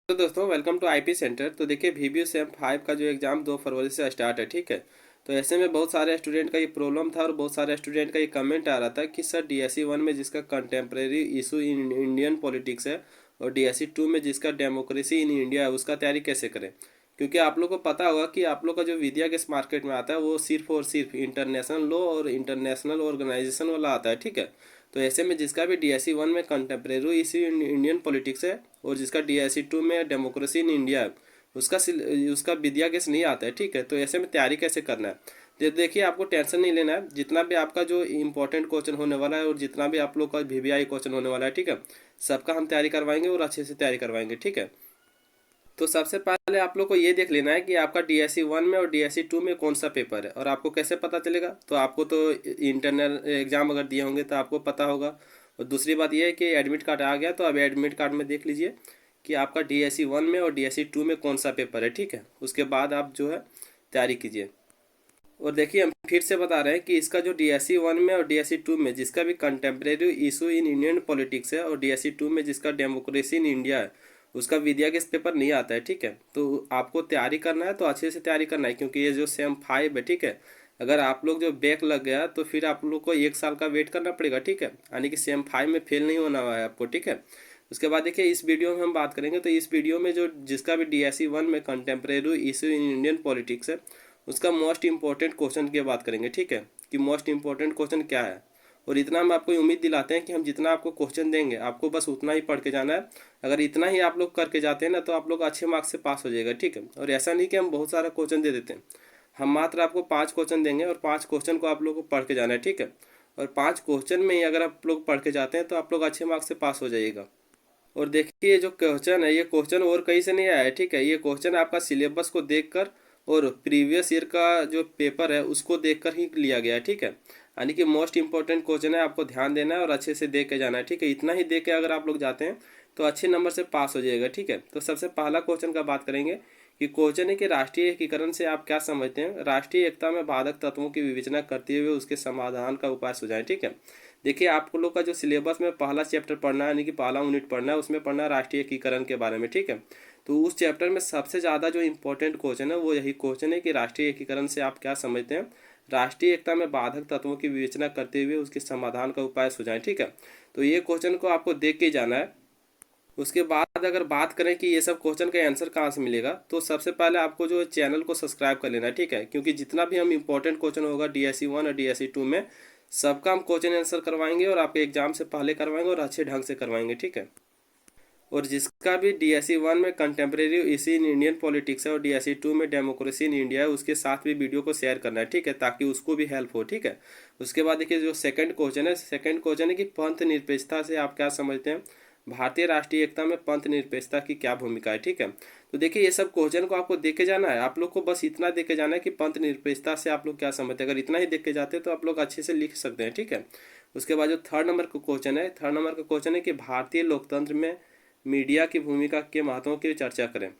तो दोस्तों welcome to IP centre. तो देखिए वीबीयू सेम 5 का जो एग्ज़ाम 2 फरवरी से स्टार्ट है, ठीक है। तो ऐसे में बहुत सारे स्टूडेंट का ये प्रॉब्लम था और बहुत सारे स्टूडेंट का ये कमेंट आ रहा था कि सर डीएससी 1 में जिसका contemporary issue in Indian politics है और डीएससी 2 में जिसका डेमोक्रेसी इन इंडिया है उसका तैयारी कैसे करें। क्योंकि आप लोग को पता होगा कि आप लोग का जो विद्या के मार्केट में आता है वो सिर्फ और सिर्फ इंटरनेशनल लॉ और इंटरनेशनल ऑर्गेनाइजेशन वाला आता है, ठीक है। तो ऐसे में जिसका भी डीएससी 1 में कंटेम्प्रेरी इशू इंडियन पॉलिटिक्स है और जिसका डीएससी 2 में डेमोक्रेसी इन इंडिया है उसका उसका विद्या केस नहीं आता है, ठीक है। तो ऐसे में तैयारी कैसे करना है, देखिए आपको टेंशन नहीं लेना है। जितना भी आपका जो इंपॉर्टेंट क्वेश्चन होने वाला है और जितना भी आप लोग का वीवीआई क्वेश्चन होने वाला है, ठीक है, सबका हम तैयारी करवाएंगे और अच्छे से तैयारी करवाएंगे, ठीक है। तो सबसे पहले आप लोग को ये देख लेना है कि आपका डीएससी 1 में और डीएससी 2 में कौन सा पेपर है और आपको कैसे पता चलेगा। तो आपको तो इंटरनल एग्जाम अगर दिए होंगे तो आपको पता होगा। और दूसरी बात यह है कि एडमिट कार्ड आ गया तो अब एडमिट कार्ड में देख लीजिए कि आपका डीएससी 1 में और डीएससी 2 में कौन सा पेपर है, ठीक है। उसके बाद आप जो है तैयारी कीजिए। और देखिए हम फिर से बता रहे हैं कि इसका जो डीएससी 1 में और डीएससी 2 में जिसका भी contemporary issue in Indian politics है और डीएससी 2 में जिसका डेमोक्रेसी इन इंडिया है उसका विद्या के पेपर नहीं आता है, ठीक है। तो आपको तैयारी करना है तो अच्छे से तैयारी करना है क्योंकि ये जो सेम 5 है, ठीक है। अगर आप लोग जो बैक लग गया तो फिर आप लोग को 1 साल का वेट करना पड़ेगा, ठीक है। यानी कि सेम 5 में फेल नहीं होना है आपको, ठीक है। उसके बाद देखिए इस वीडियो में हम बात करेंगे तो इस वीडियो में जो जिसका भी डीएससी 1 में contemporary issue in Indian politics है उसका मोस्ट इंपॉर्टेंट क्वेश्चन की बात करेंगे, ठीक है, कि मोस्ट इंपॉर्टेंट क्वेश्चन क्या है। और इतना हम आपको उम्मीद दिलाते हैं कि हम जितना आपको क्वेश्चन देंगे आपको बस उतना ही पढ़ के जाना है। अगर इतना ही आप लोग करके जाते हैं ना तो आप लोग अच्छे मार्क्स से पास हो जाएगा, ठीक है। और ऐसा नहीं कि हम बहुत सारा क्वेश्चन दे देते हैं, हम मात्र आपको 5 क्वेश्चन देंगे और 5 क्वेश्चन को आप लोग को पढ़ के जाना है, ठीक है। और 5 क्वेश्चन में ही अगर आप लोग पढ़ के जाते हैं तो आप लोग अच्छे मार्क्स से पास हो जाइएगा। और देखिए ये जो क्वेश्चन है ये क्वेश्चन और कहीं से नहीं आया है, ठीक है। ये क्वेश्चन आपका सिलेबस को देखकर और प्रीवियस ईयर का जो पेपर है उसको देखकर ही लिया गया है, ठीक है। यानी कि मोस्ट इंपॉर्टेंट क्वेश्चन है, आपको ध्यान देना है और अच्छे से देख के जाना है, ठीक है। इतना ही देख के अगर आप लोग जाते हैं तो अच्छे नंबर से पास हो जाएगा, ठीक है। तो सबसे पहला क्वेश्चन का बात करेंगे कि क्वेश्चन है कि राष्ट्रीय एकीकरण से आप क्या समझते हैं। राष्ट्रीय एकता में बाधक तत्वों की विवेचना करते हुए उसके समाधान का उपाय सुझाएं, ठीक है। देखिए आप लोग का जो सिलेबस में पहला चैप्टर पढ़ना है यानी कि पहला यूनिट पढ़ना है उसमें पढ़ना है राष्ट्रीय एकीकरण के बारे में, ठीक है। तो उस चैप्टर में सबसे ज़्यादा जो इम्पोर्टेंट क्वेश्चन है वो यही क्वेश्चन है कि राष्ट्रीय एकीकरण से आप क्या समझते हैं। राष्ट्रीय एकता में बाधक तत्वों की विवेचना करते हुए उसके समाधान का उपाय सुझाएं, ठीक है। तो ये क्वेश्चन को आपको देख के जाना है। उसके बाद अगर बात करें कि ये सब क्वेश्चन का आंसर कहाँ से मिलेगा तो सबसे पहले आपको जो चैनल को सब्सक्राइब कर लेना है, ठीक है। क्योंकि जितना भी हम इंपॉर्टेंट क्वेश्चन होगा डीएससी 1 और डीएससी 2 में सबका हम क्वेश्चन आंसर करवाएंगे और आपके एग्जाम से पहले करवाएंगे और अच्छे ढंग से करवाएंगे, ठीक है। और जिसका भी डीएससी 1 में कंटेम्प्रेरी इसी इन इंडियन पॉलिटिक्स है और डीएससी 2 में डेमोक्रेसी इन इंडिया है उसके साथ भी वीडियो को शेयर करना है, ठीक है, ताकि उसको भी हेल्प हो, ठीक है। उसके बाद देखिए जो सेकंड क्वेश्चन है, सेकंड क्वेश्चन है कि पंथ निरपेक्षता से आप क्या समझते हैं। भारतीय राष्ट्रीय एकता में पंथ निरपेक्षता की क्या भूमिका है, ठीक है। तो देखिए ये सब क्वेश्चन को आपको देख के जाना है। आप लोग को बस इतना देख के जाना है कि पंथ निरपेक्षता से आप लोग क्या समझते हैं। अगर इतना ही देख के जाते हैं तो आप लोग अच्छे से लिख सकते हैं, ठीक है। उसके बाद जो थर्ड नंबर का क्वेश्चन है, थर्ड नंबर का क्वेश्चन है कि भारतीय लोकतंत्र में मीडिया की भूमिका के महत्व की चर्चा करें।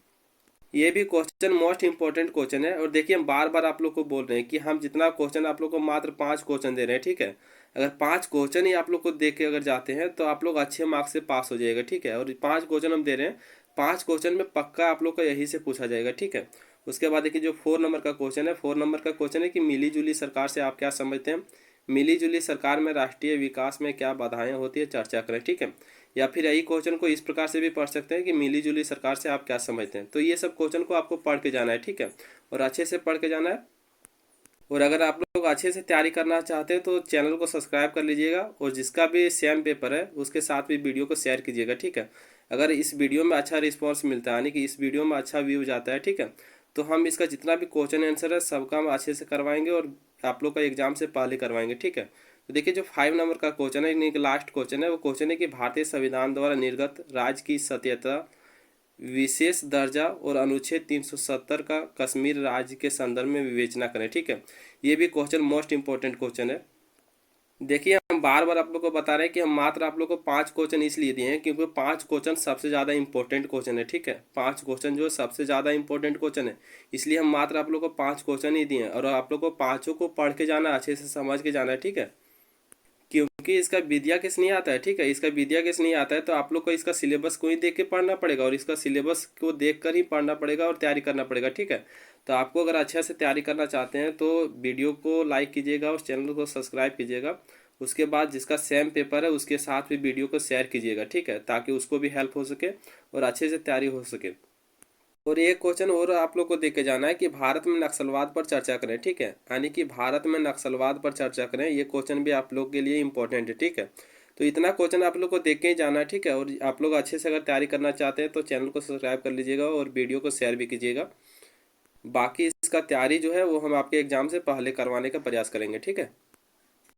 ये भी क्वेश्चन मोस्ट इंपॉर्टेंट क्वेश्चन है। और देखिए हम बार बार आप लोग को बोल रहे हैं कि हम जितना क्वेश्चन आप लोग को मात्र 5 क्वेश्चन दे रहे हैं, ठीक है। अगर 5 क्वेश्चन ही आप लोग को देख के अगर जाते हैं तो आप लोग अच्छे मार्क्स से पास हो जाएगा, ठीक है। और 5 क्वेश्चन हम दे रहे हैं, 5 क्वेश्चन में पक्का आप लोग को यही से पूछा जाएगा, ठीक है। उसके बाद देखिए जो 4 नंबर का क्वेश्चन है, 4 नंबर का क्वेश्चन है कि मिली जुली सरकार से आप क्या समझते हैं। मिली जुली सरकार में राष्ट्रीय विकास में क्या बाधाएं होती है चर्चा करें, ठीक है। या फिर यही क्वेश्चन को इस प्रकार से भी पढ़ सकते हैं कि मिली जुली सरकार से आप क्या समझते हैं। तो ये सब क्वेश्चन को आपको पढ़ के जाना है, ठीक है, और अच्छे से पढ़ के जाना है। और अगर आप लोग अच्छे से तैयारी करना चाहते हैं तो चैनल को सब्सक्राइब कर लीजिएगा और जिसका भी सेम पेपर है उसके साथ भी वीडियो को शेयर कीजिएगा, ठीक है। अगर इस वीडियो में अच्छा रिस्पॉन्स मिलता है यानी कि इस वीडियो में अच्छा व्यू जाता है, ठीक है, तो हम इसका जितना भी क्वेश्चन आंसर है सबका हम अच्छे से करवाएंगे और आप लोग का एग्जाम से पहले करवाएंगे, ठीक है। तो देखिए जो 5 नंबर का क्वेश्चन है यानी कि लास्ट क्वेश्चन है वो क्वेश्चन है कि भारतीय संविधान द्वारा निर्गत राज्य की सत्यता विशेष दर्जा और अनुच्छेद 370 का कश्मीर राज्य के संदर्भ में विवेचना करें, ठीक है। ये भी क्वेश्चन मोस्ट इंपॉर्टेंट क्वेश्चन है। देखिए हम बार बार आप लोग को बता रहे हैं कि हम मात्र आप लोग को 5 क्वेश्चन इसलिए दिए हैं क्योंकि 5 क्वेश्चन सबसे ज़्यादा इंपॉर्टेंट क्वेश्चन है, ठीक है। 5 क्वेश्चन जो सबसे ज़्यादा इंपॉर्टेंट क्वेश्चन है इसलिए हम मात्र आप लोग को 5 क्वेश्चन ही दिए हैं और आप लोग को पाँचों को पढ़ के जाना, अच्छे से समझ के जाना है, ठीक है। क्योंकि इसका विद्या केस नहीं आता है, ठीक है, इसका विद्या केस नहीं आता है, तो आप लोग को इसका सिलेबस को ही देख के पढ़ना पड़ेगा और इसका सिलेबस को देख कर ही पढ़ना पड़ेगा और तैयारी करना पड़ेगा, ठीक है। तो आपको अगर अच्छे से तैयारी करना चाहते हैं तो वीडियो को लाइक कीजिएगा और चैनल को सब्सक्राइब कीजिएगा। उसके बाद जिसका सेम पेपर है उसके साथ भी वीडियो को शेयर कीजिएगा, ठीक है, ताकि उसको भी हेल्प हो सके और अच्छे से तैयारी हो सके। और एक क्वेश्चन और आप लोग को देख के जाना है कि भारत में नक्सलवाद पर चर्चा करें, ठीक है, यानी कि भारत में नक्सलवाद पर चर्चा करें, ये क्वेश्चन भी आप लोग के लिए इंपॉर्टेंट है, ठीक है। तो इतना क्वेश्चन आप लोग को देख के ही जाना है, ठीक है। और आप लोग अच्छे से अगर तैयारी करना चाहते हैं तो चैनल को सब्सक्राइब कर लीजिएगा और वीडियो को शेयर भी कीजिएगा। बाकी इसका तैयारी जो है वो हम आपके एग्ज़ाम से पहले करवाने का प्रयास करेंगे, ठीक है।